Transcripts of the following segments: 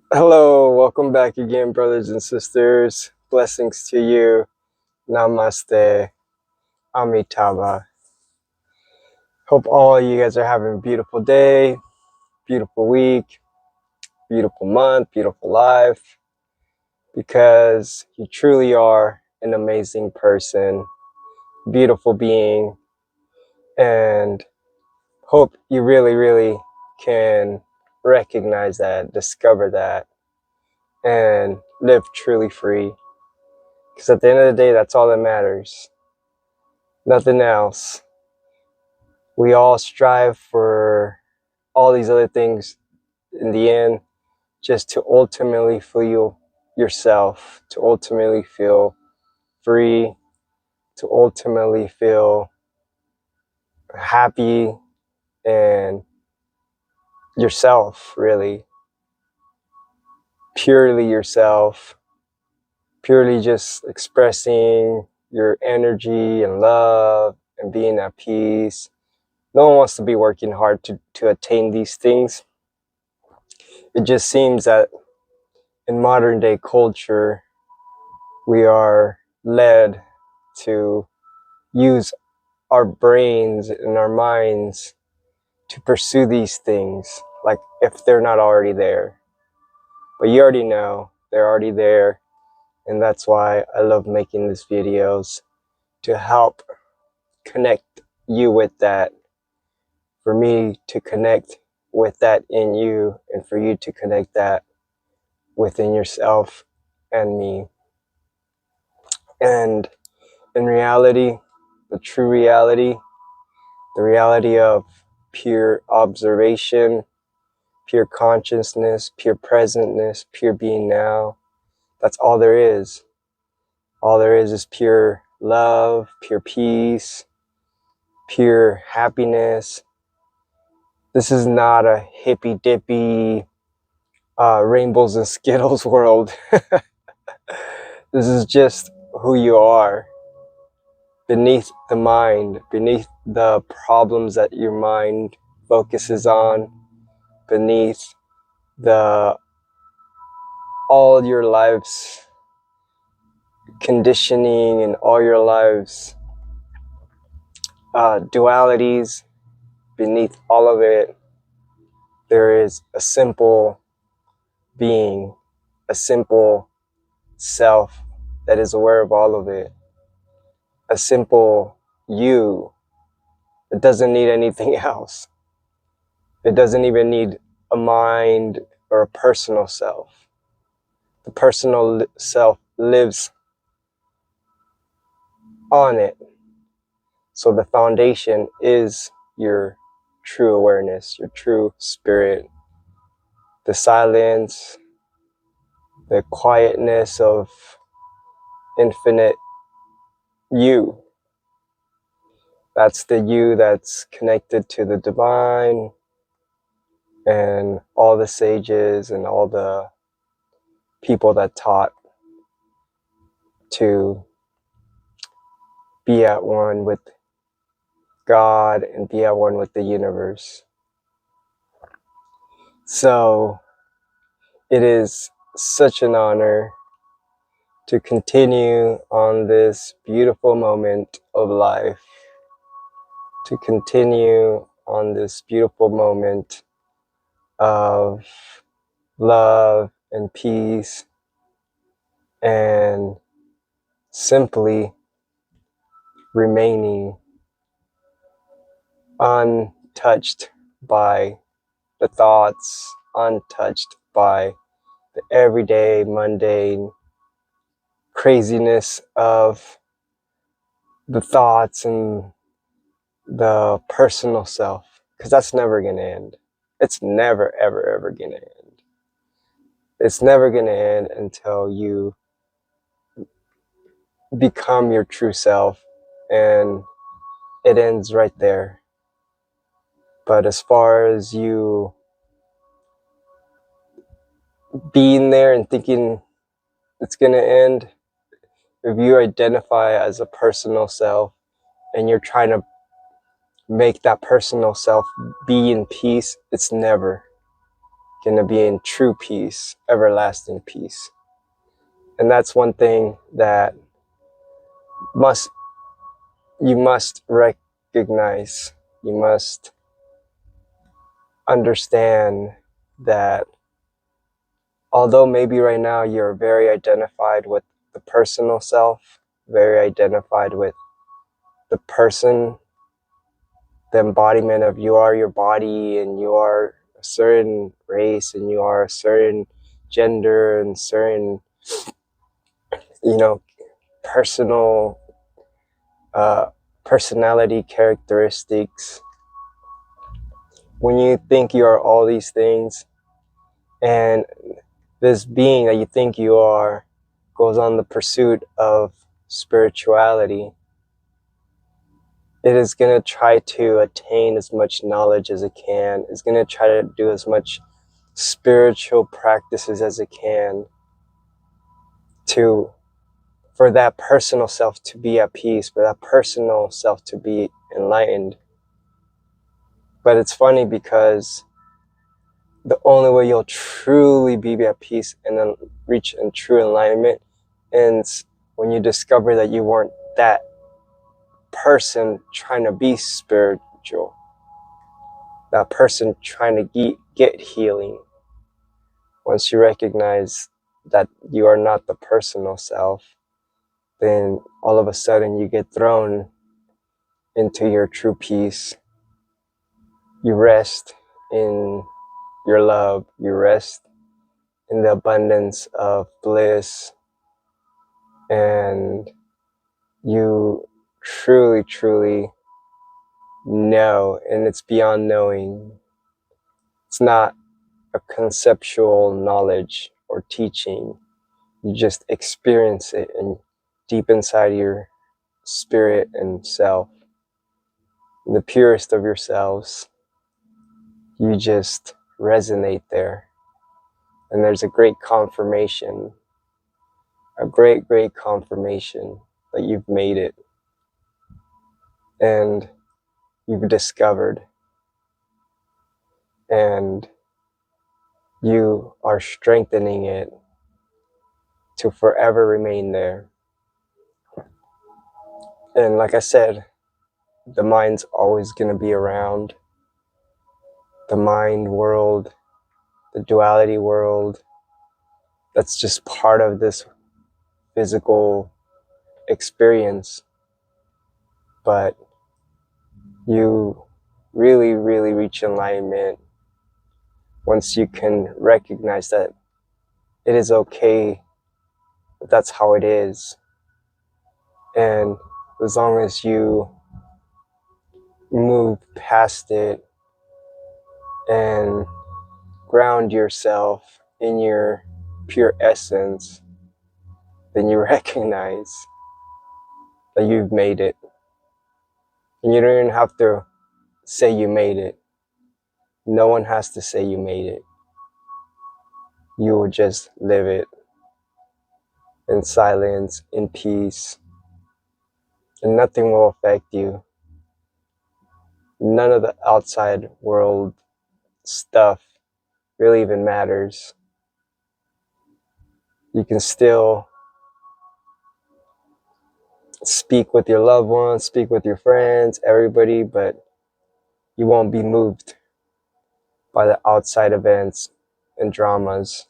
Hello, welcome back again, brothers and sisters. Blessings to you. Namaste. Amitabha. Hope all of you guys are having a beautiful day, beautiful week, beautiful month, beautiful life, because you truly are an amazing person, beautiful being, and hope you really can recognize that, discover that, and live truly free. Because at the end of the day, that's all that matters. Nothing else. We all strive for all these other things in the end, just to ultimately feel yourself, to ultimately feel free, to ultimately feel happy and yourself, really. Purely yourself, purely just expressing your energy and love and being at peace. No one wants to be working hard to attain these things. It just seems that in modern day culture, we are led to use our brains and our minds to pursue these things, like if they're not already there. But you already know they're already there, and that's why I love making these videos, to help connect you with that, for me to connect with that in you, and for you to connect that within yourself and me. And in reality, the true reality, the reality of pure observation, pure consciousness, pure presentness, pure being now, that's all there is. All there is pure love, pure peace, pure happiness. This is not a hippy-dippy rainbows and Skittles world. This is just who you are, beneath the mind, beneath the problems that your mind focuses on, beneath the all your life's conditioning and all your life's dualities. Beneath all of it, there is a simple being, a simple self that is aware of all of it, a simple you that doesn't need anything else. It doesn't even need a mind or a personal self. The personal self lives on it. So the foundation is your true awareness, your true spirit, the silence, the quietness of infinite you. That's the you that's connected to the divine and all the sages and all the people that taught to be at one with God and be at one with the universe. So it is such an honor to continue on this beautiful moment of life, to continue on this beautiful moment of love and peace, and simply remaining untouched by the thoughts, untouched by the everyday mundane craziness of the thoughts and the personal self, because that's never going to end. It's never, ever going to end. It's never going to end until you become your true self, and it ends right there. But as far as you being there and thinking it's going to end, if you identify as a personal self and you're trying to make that personal self be in peace, it's never going to be in true peace, everlasting peace. And that's one thing that you must recognize. You must understand that although maybe right now you're very identified with the personal self, very identified with the person, the embodiment of you are your body and you are a certain race and you are a certain gender and certain, personal personality characteristics. When you think you are all these things, and this being that you think you are goes on the pursuit of spirituality, it is going to try to attain as much knowledge as it can. It's going to try to do as much spiritual practices as it can for that personal self to be at peace, for that personal self to be enlightened. But it's funny because the only way you'll truly be at peace and then reach in true enlightenment is when you discover that you weren't that person trying to be spiritual, that person trying to get healing. Once you recognize that you are not the personal self, then all of a sudden you get thrown into your true peace. You rest in your love. You rest in the abundance of bliss. And you truly, truly know, and it's beyond knowing. It's not a conceptual knowledge or teaching. You just experience it and deep inside your spirit and self, in the purest of yourselves, you just resonate there. And there's a great confirmation, a great, great confirmation that you've made it and you've discovered, and you are strengthening it to forever remain there. And like I said, the mind's always going to be around. The mind world, the duality world, that's just part of this physical experience. But you really, really reach enlightenment once you can recognize that it is okay, that that's how it is. And as long as you move past it and ground yourself in your pure essence, then you recognize that you've made it. And you don't even have to say you made it. No one has to say you made it. You will just live it in silence, in peace, and nothing will affect you. None of the outside world stuff really even matters. You can still speak with your loved ones, speak with your friends, everybody, but you won't be moved by the outside events and dramas.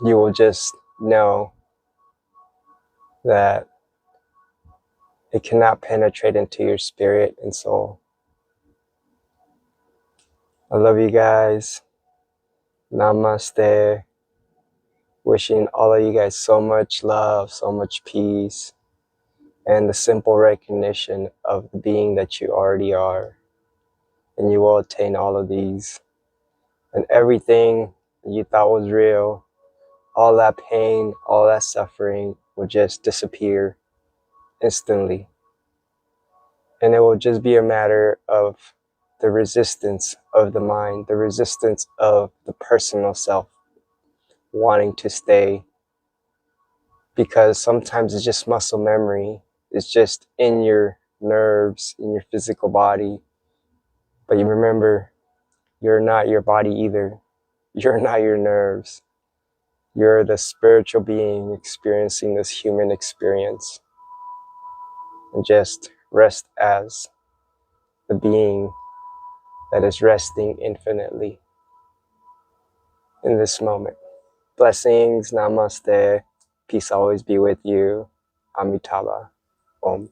You will just know that it cannot penetrate into your spirit and soul. I love you guys. Namaste. Wishing all of you guys so much love, so much peace, and the simple recognition of the being that you already are. And you will attain all of these. And everything you thought was real, all that pain, all that suffering will just disappear instantly. And it will just be a matter of the resistance of the mind, the resistance of the personal self wanting to stay. Because sometimes it's just muscle memory. It's just in your nerves, in your physical body. But you remember, You're not your body either. You're not your nerves. You're the spiritual being experiencing this human experience. And just rest as the being that is resting infinitely in this moment. Blessings, namaste, peace always be with you, Amitabha, Om.